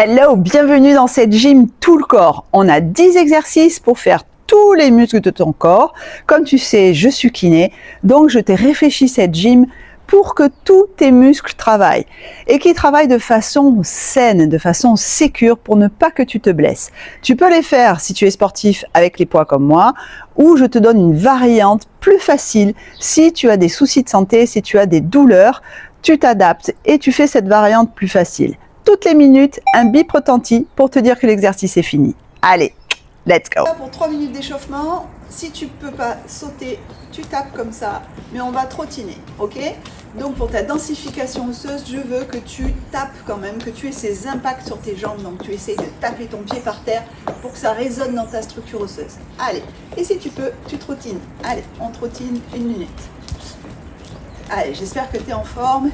Hello, bienvenue dans cette gym tout le corps. On a 10 exercices pour faire tous les muscles de ton corps. Comme tu sais, je suis kiné, donc je t'ai réfléchi cette gym pour que tous tes muscles travaillent et qu'ils travaillent de façon saine, de façon sécure pour ne pas que tu te blesses. Tu peux les faire si tu es sportif avec les poids comme moi, ou je te donne une variante plus facile si tu as des soucis de santé, si tu as des douleurs, tu t'adaptes et tu fais cette variante plus facile. Toutes les minutes, un bip retentit pour te dire que l'exercice est fini. Allez, let's go. Pour 3 minutes d'échauffement, si tu peux pas sauter, tu tapes comme ça, mais on va trottiner, ok? Donc pour ta densification osseuse, je veux que tu tapes quand même, que tu aies ces impacts sur tes jambes, donc tu essayes de taper ton pied par terre pour que ça résonne dans ta structure osseuse. Allez, et si tu peux, tu trottines. Allez, on trottine 1 minute. Allez, j'espère que tu es en forme.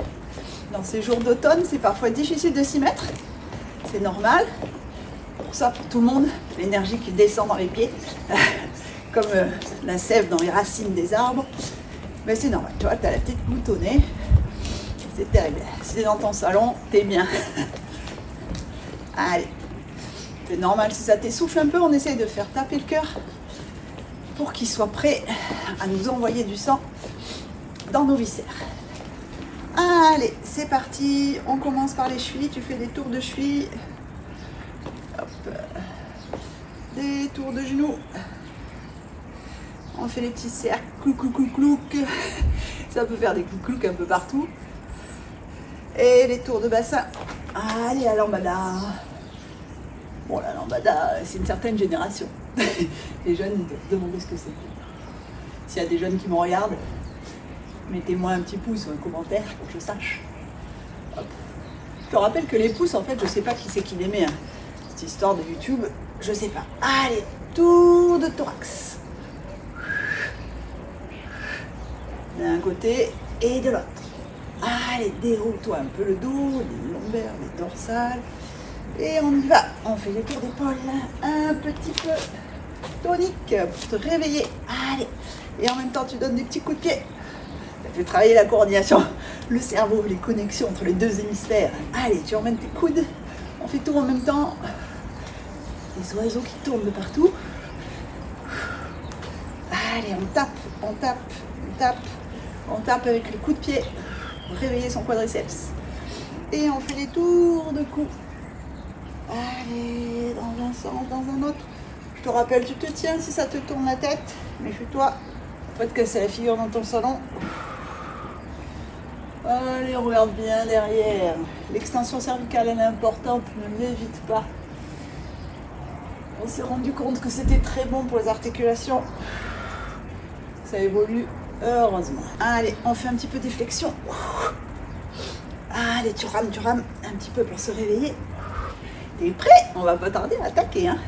Dans ces jours d'automne, c'est parfois difficile de s'y mettre. C'est normal. Pour ça, pour tout le monde, l'énergie qui descend dans les pieds, comme la sève dans les racines des arbres. Mais c'est normal, tu vois, tu as la tête boutonnée. C'est terrible. Si tu es dans ton salon, t'es bien. Allez. C'est normal, si ça t'essouffle un peu, on essaye de faire taper le cœur pour qu'il soit prêt à nous envoyer du sang dans nos viscères. Allez, c'est parti. On commence par les chevilles. Tu fais des tours de cheville. Hop. Des tours de genoux. On fait les petits cercles. Clouc, clouc, clouc, clouc. Ça peut faire des clouc, clouc un peu partout. Et les tours de bassin. Allez, la lambada. Bon, la lambada, c'est une certaine génération. Les jeunes, ils doivent se demander ce que c'est. S'il y a des jeunes qui me regardent, mettez-moi un petit pouce ou un commentaire pour que je sache. Hop. Je te rappelle que les pouces, en fait, je sais pas qui c'est qui les met. Hein. Cette histoire de YouTube, je sais pas. Allez, tour de thorax. D'un côté et de l'autre. Allez, déroule-toi un peu le dos, les lombaires, les dorsales. Et on y va. On fait les tours d'épaule un petit peu tonique pour te réveiller. Allez. Et en même temps, tu donnes des petits coups de pied. Ça fait travailler la coordination, le cerveau, les connexions entre les deux hémisphères. Allez, tu emmènes tes coudes. On fait tout en même temps. Les oiseaux qui tournent de partout. Allez, on tape, on tape, on tape. On tape avec le coup de pied pour réveiller son quadriceps. Et on fait des tours de cou. Allez, dans un sens, dans un autre. Je te rappelle, tu te tiens si ça te tourne la tête. Méfie-toi. Faut pas te casser la figure dans ton salon. Allez, on regarde bien derrière. L'extension cervicale, elle est importante, ne l'évite pas. On s'est rendu compte que c'était très bon pour les articulations. Ça évolue, heureusement. Allez, on fait un petit peu des flexions. Allez, tu rames un petit peu pour se réveiller. T'es prêt? On va pas tarder à attaquer, hein.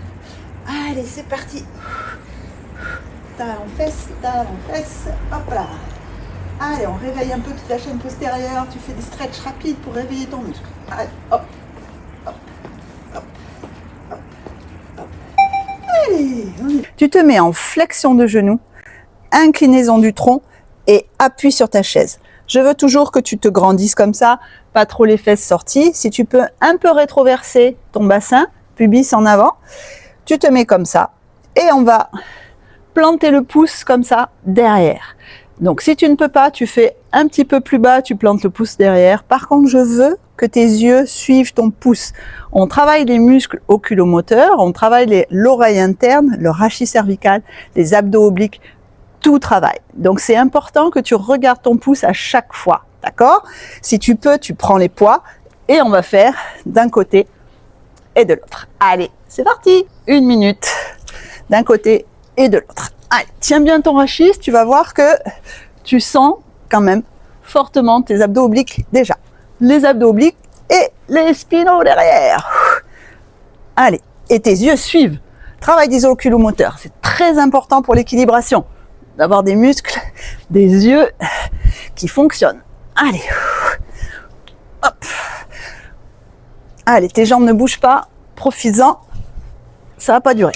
Allez, c'est parti. Talon en fesse, hop là. Allez, on réveille un peu toute la chaîne postérieure. Tu fais des stretches rapides pour réveiller ton muscle. Allez, hop, hop, hop, hop, hop. Allez, on y va. Tu te mets en flexion de genoux, inclinaison du tronc et appuie sur ta chaise. Je veux toujours que tu te grandisses comme ça, pas trop les fesses sorties. Si tu peux un peu rétroverser ton bassin, pubis en avant, tu te mets comme ça et on va planter le pouce comme ça derrière. Donc si tu ne peux pas, tu fais un petit peu plus bas, tu plantes le pouce derrière. Par contre, je veux que tes yeux suivent ton pouce. On travaille les muscles oculomoteurs, on travaille l'oreille interne, le rachis cervical, les abdos obliques, tout travaille. Donc c'est important que tu regardes ton pouce à chaque fois, d'accord? Si tu peux, tu prends les poids et on va faire d'un côté et de l'autre. Allez, c'est parti! 1 minute d'un côté et de l'autre. Allez, tiens bien ton rachis, tu vas voir que tu sens quand même fortement tes abdos obliques déjà. Les abdos obliques et les spinaux derrière. Allez, et tes yeux suivent. Travail des oculomoteurs, c'est très important pour l'équilibration. D'avoir des muscles, des yeux qui fonctionnent. Allez, hop. Allez, tes jambes ne bougent pas, profites-en, ça va pas durer.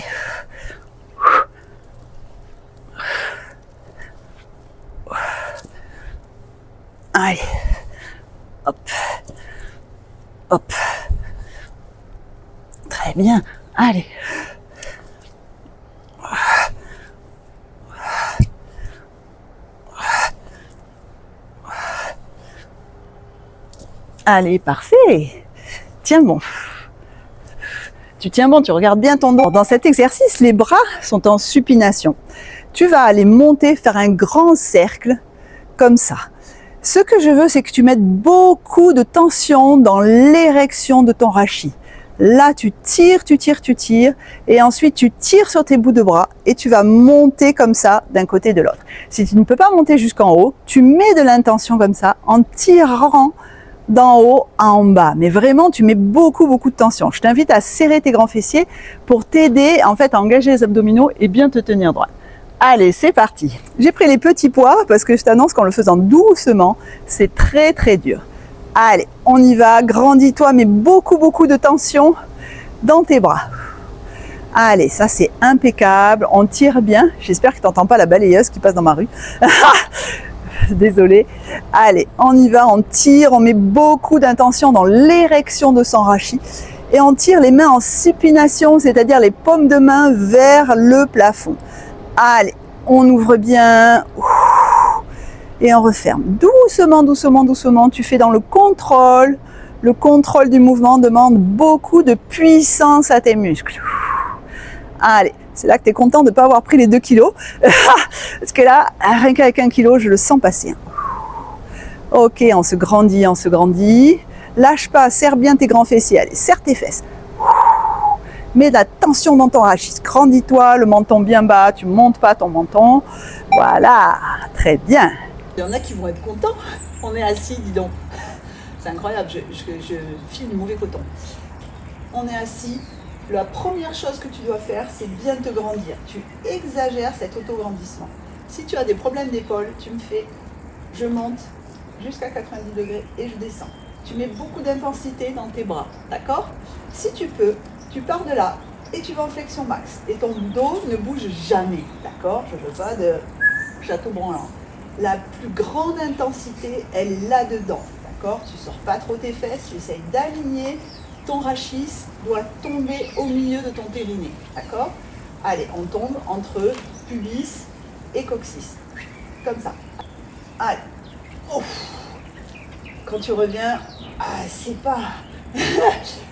Allez, hop, hop, Très bien. Allez. Allez, parfait. Tiens bon. Tu tiens bon, tu regardes bien ton dos. Dans cet exercice, les bras sont en supination. Tu vas aller monter, faire un grand cercle, comme ça. Ce que je veux, c'est que tu mettes beaucoup de tension dans l'érection de ton rachis. Là, tu tires, et ensuite tu tires sur tes bouts de bras et tu vas monter comme ça d'un côté et de l'autre. Si tu ne peux pas monter jusqu'en haut, tu mets de l'intention comme ça en tirant d'en haut à en bas. Mais vraiment, tu mets beaucoup de tension. Je t'invite à serrer tes grands fessiers pour t'aider en fait à engager les abdominaux et bien te tenir droit. Allez, c'est parti. J'ai pris les petits poids parce que je t'annonce qu'en le faisant doucement, c'est très dur. Allez, on y va. Grandis-toi, mais beaucoup de tension dans tes bras. Allez, ça c'est impeccable. On tire bien. J'espère que tu n'entends pas la balayeuse qui passe dans ma rue. Désolée. Allez, on y va, on tire, on met beaucoup d'intention dans l'érection de son rachis et on tire les mains en supination, c'est-à-dire les paumes de main vers le plafond. Allez, on ouvre bien et on referme. Doucement, tu fais dans le contrôle. Le contrôle du mouvement demande beaucoup de puissance à tes muscles. Allez. C'est là que tu es content de ne pas avoir pris les 2 kilos. Parce que là, rien qu'avec 1 kilo, je le sens passer. Ok, on se grandit. Lâche pas, serre bien tes grands fessiers. Allez, serre tes fesses. Mets de la tension dans ton rachis. Grandis-toi, le menton bien bas. Tu ne montes pas ton menton. Voilà, très bien. Il y en a qui vont être contents. On est assis, dis donc. C'est incroyable, je filme mauvais coton. On est assis. La première chose que tu dois faire, c'est bien te grandir. Tu exagères cet auto-grandissement. Si tu as des problèmes d'épaule, tu me fais, je monte jusqu'à 90 degrés et je descends. Tu mets beaucoup d'intensité dans tes bras, d'accord? Si tu peux, tu pars de là et tu vas en flexion max. Et ton dos ne bouge jamais, d'accord? Je ne veux pas de château branlant. La plus grande intensité, elle est là-dedans, d'accord? Tu ne sors pas trop tes fesses, tu essayes d'aligner. Ton rachis doit tomber au milieu de ton périnée, d'accord? Allez, on tombe entre pubis et coccyx, comme ça. Allez, ouf. Quand tu reviens, c'est pas...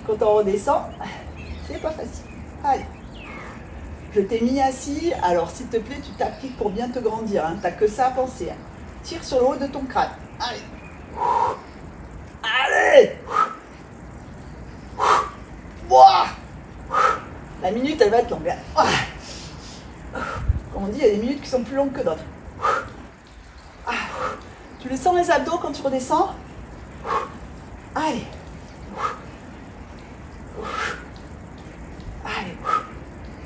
Quand on redescend, c'est pas facile. Allez, je t'ai mis assis, alors s'il te plaît, tu t'appliques pour bien te grandir, hein. T'as que ça à penser, hein. Tire sur le haut de ton crâne, allez. Allez. La minute, elle va être longue. Comme on dit, il y a des minutes qui sont plus longues que d'autres. Tu les sens les abdos quand tu redescends? Allez. Allez.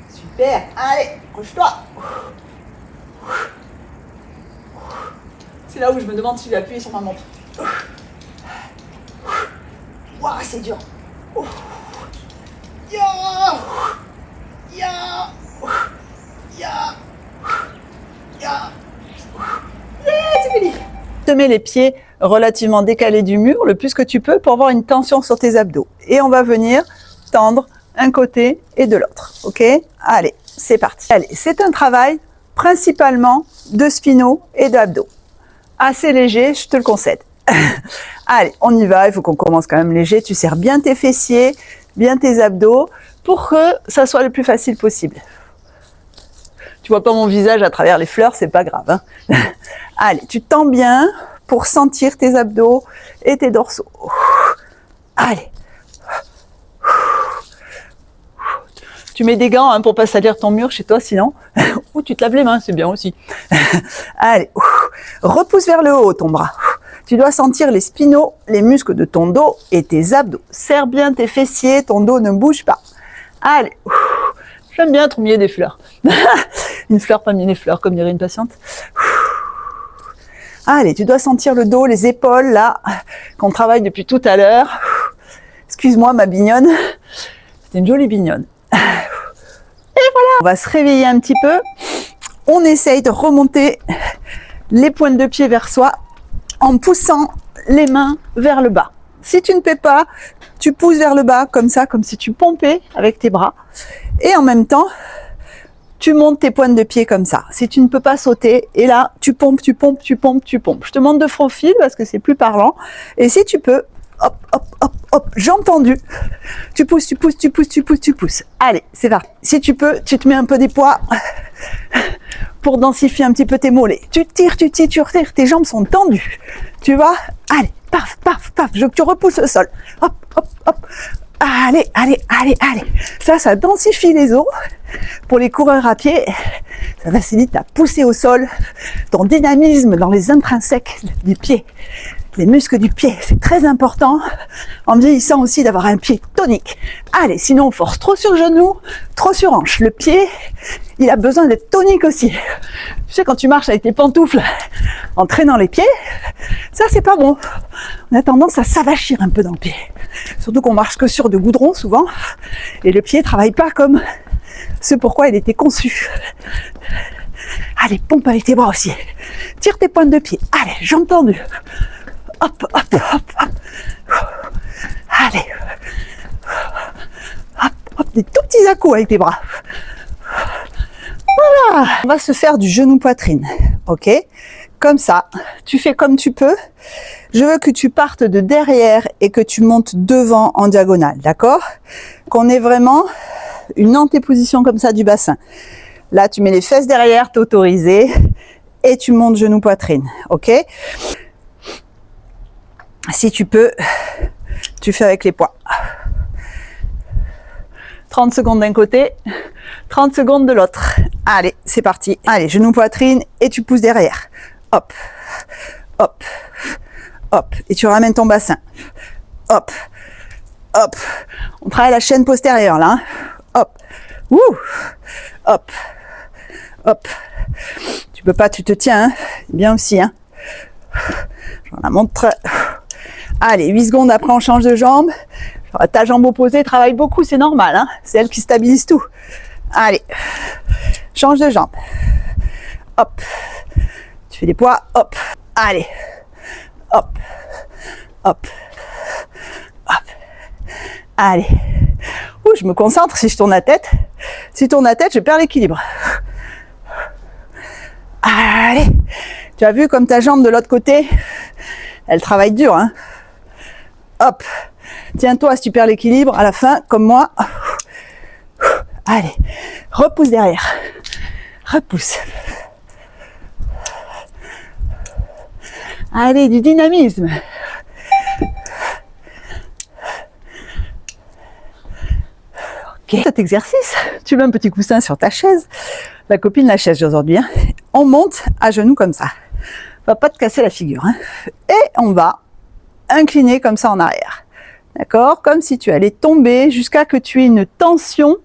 Super. Allez, couche-toi. C'est là où je me demande si je vais appuyer sur ma montre. Waouh, c'est dur. C'est fini. Te mets les pieds relativement décalés du mur, le plus que tu peux, pour avoir une tension sur tes abdos. Et on va venir tendre un côté et de l'autre. Ok? Allez, c'est parti. Allez, c'est un travail principalement de spinaux et d'abdos. Assez léger, je te le concède. Allez, on y va. Il faut qu'on commence quand même léger. Tu serres bien tes fessiers, bien tes abdos, pour que ça soit le plus facile possible. Tu vois pas mon visage à travers les fleurs, c'est pas grave, hein. Allez, tu tends bien pour sentir tes abdos et tes dorsaux. Allez. Tu mets des gants, hein, pour pas salir ton mur chez toi, sinon. Ou tu te laves les mains, c'est bien aussi. Allez. Repousse vers le haut ton bras. Tu dois sentir les spinaux, les muscles de ton dos et tes abdos. Serre bien tes fessiers, ton dos ne bouge pas. Allez. J'aime bien être au milieu des fleurs. Une fleur parmi les fleurs, comme dirait une patiente. Allez, tu dois sentir le dos, les épaules, là, qu'on travaille depuis tout à l'heure. Excuse-moi, ma bignonne. C'était une jolie bignonne. Et voilà. On va se réveiller un petit peu. On essaye de remonter les pointes de pied vers soi en poussant les mains vers le bas. Si tu ne peux pas, Tu pousses vers le bas, comme ça, comme si tu pompais avec tes bras. Et en même temps, tu montes tes pointes de pied comme ça. Si tu ne peux pas sauter, et là, tu pompes, tu pompes, tu pompes, tu pompes. Je te montre de profil parce que c'est plus parlant. Et si tu peux, hop, hop, hop, hop, jambes tendues. Tu pousses, tu pousses, tu pousses, tu pousses, tu pousses. Allez, c'est parti. Si tu peux, tu te mets un peu des poids pour densifier un petit peu tes mollets. Tu tires, tu tires, tu retires. Tes jambes sont tendues. Tu vois? Allez, paf, paf, paf. Je veux que tu repousses le sol. Hop, hop, hop. Allez, allez, allez, allez. Ça densifie les os. Pour les coureurs à pied, ça facilite ta poussée au sol, ton dynamisme dans les intrinsèques du pied. Les muscles du pied, c'est très important en vieillissant aussi d'avoir un pied tonique. Allez, sinon on force trop sur genou, trop sur hanche. Le pied, il a besoin d'être tonique aussi. Tu sais, quand tu marches avec tes pantoufles en traînant les pieds, ça c'est pas bon. On a tendance à s'avachir un peu dans le pied. Surtout qu'on marche que sur de goudron souvent et le pied travaille pas comme ce pourquoi il était conçu. Allez, pompe avec tes bras aussi. Tire tes pointes de pied. Allez, jambes tendues. Hop, hop, hop, hop. Allez. Hop, hop, des tout petits à-coups avec tes bras. Voilà. On va se faire du genou-poitrine. Ok? Comme ça. Tu fais comme tu peux. Je veux que tu partes de derrière et que tu montes devant en diagonale. D'accord? Qu'on ait vraiment une antéposition comme ça du bassin. Là, tu mets les fesses derrière, t'es autorisé. Et tu montes genou-poitrine. Ok? Si tu peux, tu fais avec les poids. 30 secondes d'un côté, 30 secondes de l'autre. Allez, c'est parti. Allez, genou poitrine et tu pousses derrière. Hop, hop, hop. Et tu ramènes ton bassin. Hop, hop. On travaille la chaîne postérieure là. Hein. Hop, ouh, hop, hop. Tu peux pas, tu te tiens. Hein. Bien aussi. Hein. Je la montre. Allez, 8 secondes après on change de jambe. Ta jambe opposée travaille beaucoup, c'est normal. Hein, c'est elle qui stabilise tout. Allez, change de jambe. Hop. Tu fais des poids. Hop. Allez. Hop. Hop. Hop. Allez. Ouh, je me concentre si je tourne la tête. Si je tourne la tête, je perds l'équilibre. Allez. Tu as vu comme ta jambe de l'autre côté, elle travaille dur. Hein. Hop. Tiens-toi si tu perds l'équilibre à la fin, comme moi. Allez. Repousse derrière. Repousse. Allez, du dynamisme. Ok. Cet exercice, tu mets un petit coussin sur ta chaise. La copine la chaise aujourd'hui. Hein. On monte à genoux comme ça. Va pas te casser la figure. Hein. Et on va incliner comme ça en arrière. D'accord? Comme si tu allais tomber jusqu'à que tu aies une tension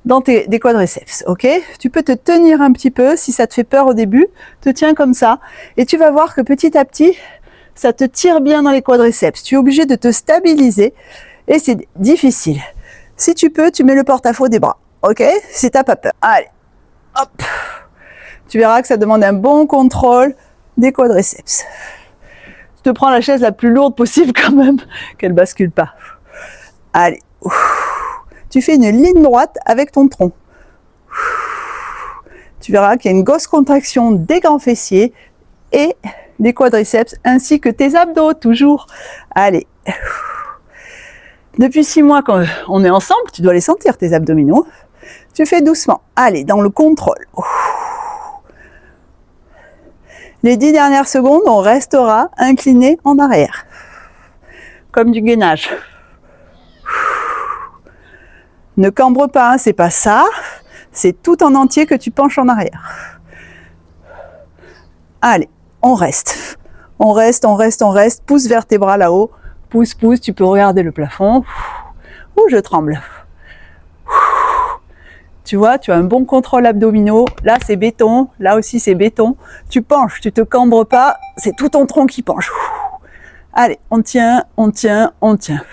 dans des quadriceps. Ok? Tu peux te tenir un petit peu si ça te fait peur au début. Te tiens comme ça. Et tu vas voir que petit à petit, ça te tire bien dans les quadriceps. Tu es obligé de te stabiliser et c'est difficile. Si tu peux, tu mets le porte-à-faux des bras. Ok? Si t'as pas peur. Allez. Hop. Tu verras que ça demande un bon contrôle des quadriceps. Tu te prends la chaise la plus lourde possible quand même, qu'elle bascule pas. Allez. Tu fais une ligne droite avec ton tronc. Tu verras qu'il y a une grosse contraction des grands fessiers et des quadriceps, ainsi que tes abdos, toujours. Allez. Depuis 6 mois qu'on est ensemble, tu dois les sentir, tes abdominaux. Tu fais doucement. Allez, dans le contrôle. Les 10 dernières secondes, on restera incliné en arrière. Comme du gainage. Ne cambre pas, hein, c'est pas ça. C'est tout en entier que tu penches en arrière. Allez, on reste. On reste, on reste, on reste. Pousse vers tes bras là-haut. Pousse, pousse, tu peux regarder le plafond. Ouh, je tremble. Tu vois, tu as un bon contrôle abdominaux. Là, c'est béton. Là aussi, c'est béton. Tu penches, tu te cambres pas. C'est tout ton tronc qui penche. Allez, on tient, on tient, on tient.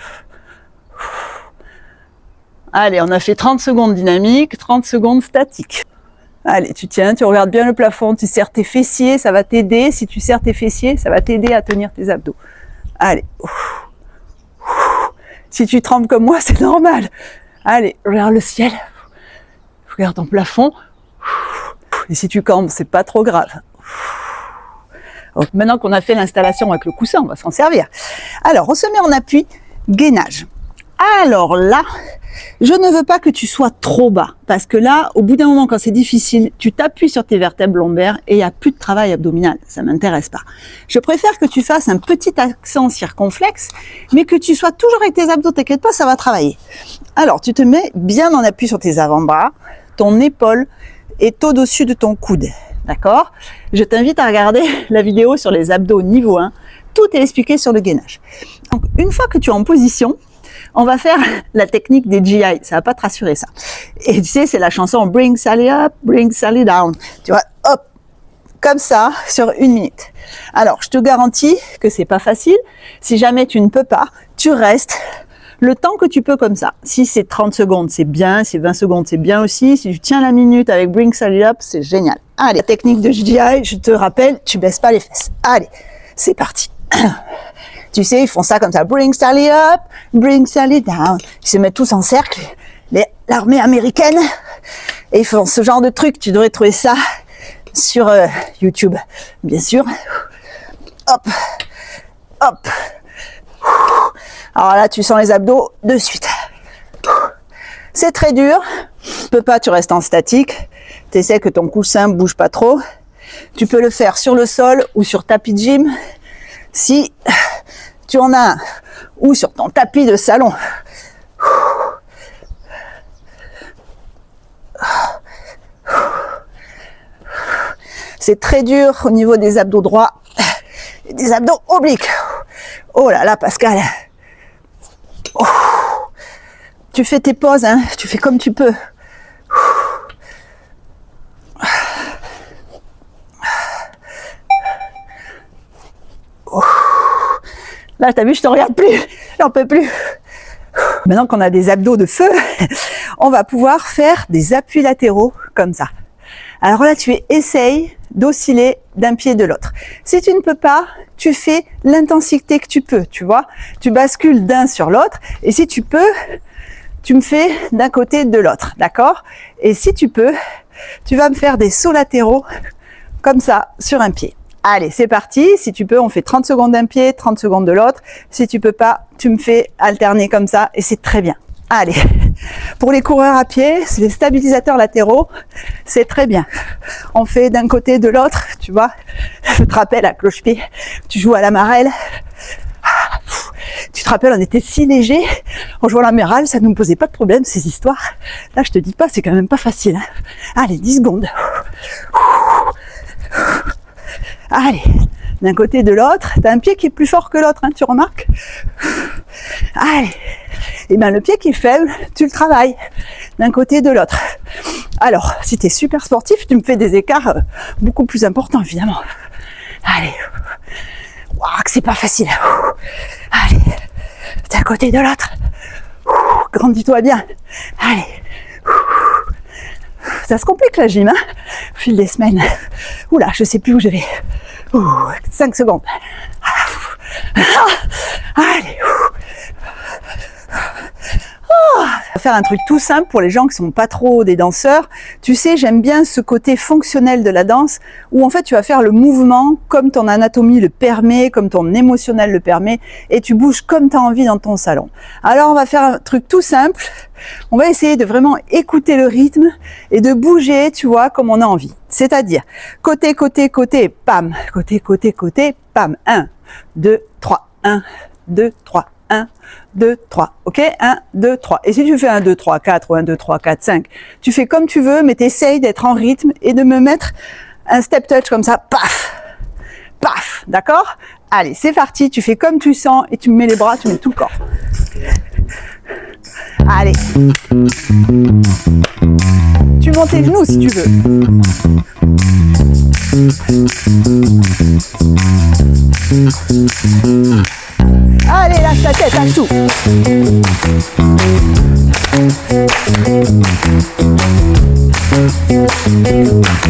Allez, on a fait 30 secondes dynamique, 30 secondes statique. Allez, tu tiens, tu regardes bien le plafond, tu serres tes fessiers, ça va t'aider. Si tu serres tes fessiers, ça va t'aider à tenir tes abdos. Allez. Si tu trembles comme moi, c'est normal. Allez, regarde le ciel. Regarde ton plafond. Et si tu campes, c'est pas trop grave. Donc, maintenant qu'on a fait l'installation avec le coussin, on va s'en servir. Alors, on se met en appui, gainage. Alors là, je ne veux pas que tu sois trop bas, parce que là, au bout d'un moment, quand c'est difficile, tu t'appuies sur tes vertèbres lombaires et il n'y a plus de travail abdominal. Ça m'intéresse pas. Je préfère que tu fasses un petit accent circonflexe, mais que tu sois toujours avec tes abdos, t'inquiète pas, ça va travailler. Alors, tu te mets bien en appui sur tes avant-bras, ton épaule est au-dessus de ton coude. D'accord? Je t'invite à regarder la vidéo sur les abdos niveau 1. Tout est expliqué sur le gainage. Donc, une fois que tu es en position, on va faire la technique des GI. Ça va pas te rassurer, ça. Et tu sais, c'est la chanson Bring Sally Up, Bring Sally Down. Tu vois, hop, comme ça, sur 1 minute. Alors, je te garantis que c'est pas facile. Si jamais tu ne peux pas, tu restes le temps que tu peux comme ça. Si c'est 30 secondes, c'est bien. Si c'est 20 secondes, c'est bien aussi. Si tu tiens la minute avec Bring Sally Up, c'est génial. Allez, la technique de GI, je te rappelle, tu baisses pas les fesses. Allez, c'est parti. Tu sais, ils font ça comme ça. Bring Sally up, bring Sally down. Ils se mettent tous en cercle, l'armée américaine. Et ils font ce genre de truc. Tu devrais trouver ça sur YouTube, bien sûr. Hop, hop. Alors là, tu sens les abdos de suite. C'est très dur. Tu peux pas, tu restes en statique. Tu essaies que ton coussin bouge pas trop. Tu peux le faire sur le sol ou sur tapis de gym. Si tu en as un, ou sur ton tapis de salon. C'est très dur au niveau des abdos droits et des abdos obliques. Oh là là, Pascal. Oh. Tu fais tes pauses, hein, tu fais comme tu peux. Là, t'as vu, je te regarde plus, j'en peux plus. Maintenant qu'on a des abdos de feu, on va pouvoir faire des appuis latéraux comme ça. Alors là, tu essayes d'osciller d'un pied de l'autre. Si tu ne peux pas, tu fais l'intensité que tu peux, tu vois. Tu bascules d'un sur l'autre et si tu peux, tu me fais d'un côté de l'autre, d'accord? Et si tu peux, tu vas me faire des sauts latéraux comme ça sur un pied. Allez, c'est parti. Si tu peux, on fait 30 secondes d'un pied, 30 secondes de l'autre. Si tu peux pas, tu me fais alterner comme ça et c'est très bien. Allez, pour les coureurs à pied, c'est les stabilisateurs latéraux, c'est très bien. On fait d'un côté de l'autre, tu vois. Je te rappelle à cloche-pied, tu joues à la marelle. Tu te rappelles, on était si léger en jouant à la marelle, ça ne nous posait pas de problème ces histoires. Là, je te dis pas, c'est quand même pas facile. Hein. Allez, 10 secondes. Allez, d'un côté de l'autre, t'as un pied qui est plus fort que l'autre, hein, tu remarques? Allez, et bien le pied qui est faible, tu le travailles d'un côté de l'autre. Alors, si t'es super sportif, tu me fais des écarts beaucoup plus importants, évidemment. Allez, waouh, que c'est pas facile. Allez, d'un côté de l'autre. Grandis-toi bien. Allez. Ça se complique la gym, hein, au fil des semaines. Oula, je sais plus où je vais. 5 secondes. Allez. On va faire un truc tout simple pour les gens qui sont pas trop des danseurs. Tu sais, j'aime bien ce côté fonctionnel de la danse où en fait tu vas faire le mouvement comme ton anatomie le permet, comme ton émotionnel le permet et tu bouges comme tu as envie dans ton salon. Alors on va faire un truc tout simple. On va essayer de vraiment écouter le rythme et de bouger, tu vois, comme on a envie. C'est-à-dire côté, côté, côté, pam. Côté, côté, côté, pam. 1, 2, 3. 1, 2, 3. 1, 2, 3, ok? 1, 2, 3. Et si tu fais 1, 2, 3, 4 ou 1, 2, 3, 4, 5, tu fais comme tu veux, mais tu essayes d'être en rythme et de me mettre un step touch comme ça, paf, paf, d'accord? Allez, c'est parti, tu fais comme tu sens et tu me mets les bras, tu mets tout le corps. Allez. Tu montes les genoux si tu veux. Allez, lâche ta tête, lâche tout.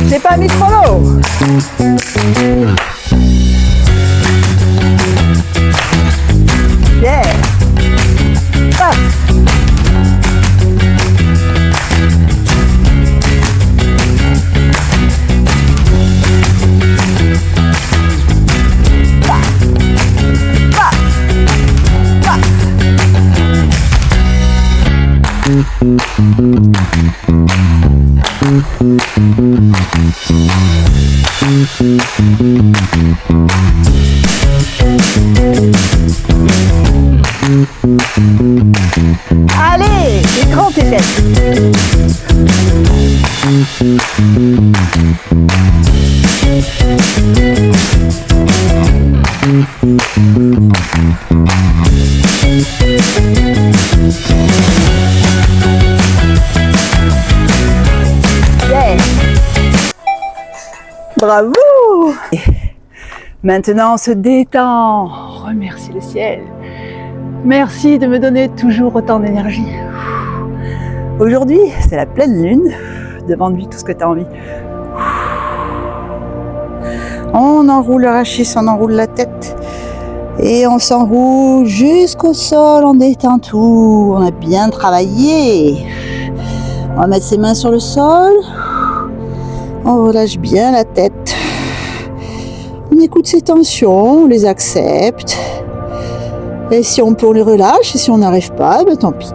J'ai pas mis de chrono. Yeah. Allez, écran tes fesses. Yeah. Bravo. Maintenant, on se détend. Remercie le ciel. Merci de me donner toujours autant d'énergie. Aujourd'hui, c'est la pleine lune. Demande-lui tout ce que tu as envie. On enroule le rachis, on enroule la tête. Et on s'enroule jusqu'au sol, on détend tout. On a bien travaillé. On va mettre ses mains sur le sol. On relâche bien la tête. On écoute ses tensions, on les accepte. Et si on peut, on les relâche. Et si on n'arrive pas, ben tant pis.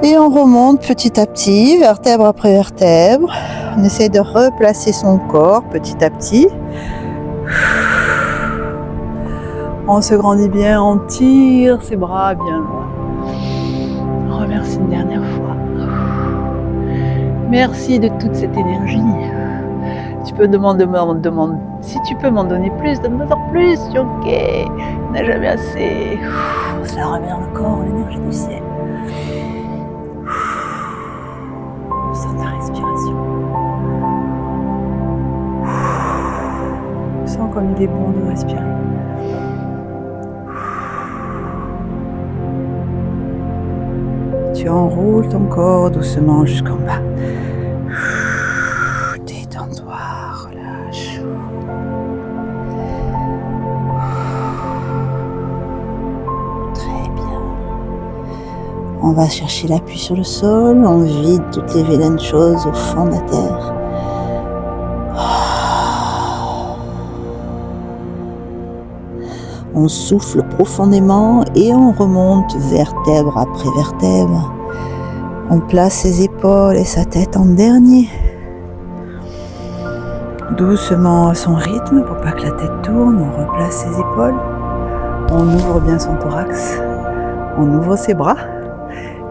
Et on remonte petit à petit, vertèbre après vertèbre. On essaie de replacer son corps petit à petit. On se grandit bien, on tire ses bras bien loin. On remercie une dernière fois. Merci de toute cette énergie. Tu peux demander, si tu peux m'en donner plus, donne-moi en plus, c'est ok. On n'a jamais assez. Ça remet dans le corps, l'énergie du ciel. Sens ta respiration. Sens comme il est bon de respirer. Tu enroules ton corps doucement jusqu'en bas. Détends-toi, relâche. Très bien. On va chercher l'appui sur le sol. On vide toutes les vilaines choses au fond de la terre. On souffle profondément et on remonte vertèbre après vertèbre. On place ses épaules et sa tête en dernier. Doucement à son rythme pour pas que la tête tourne, on replace ses épaules. On ouvre bien son thorax. On ouvre ses bras.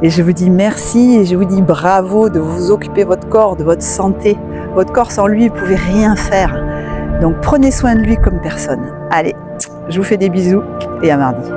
Et je vous dis merci et je vous dis bravo de vous occuper de votre corps, de votre santé. Votre corps sans lui, vous ne pouvez rien faire. Donc prenez soin de lui comme personne. Allez, je vous fais des bisous et à mardi.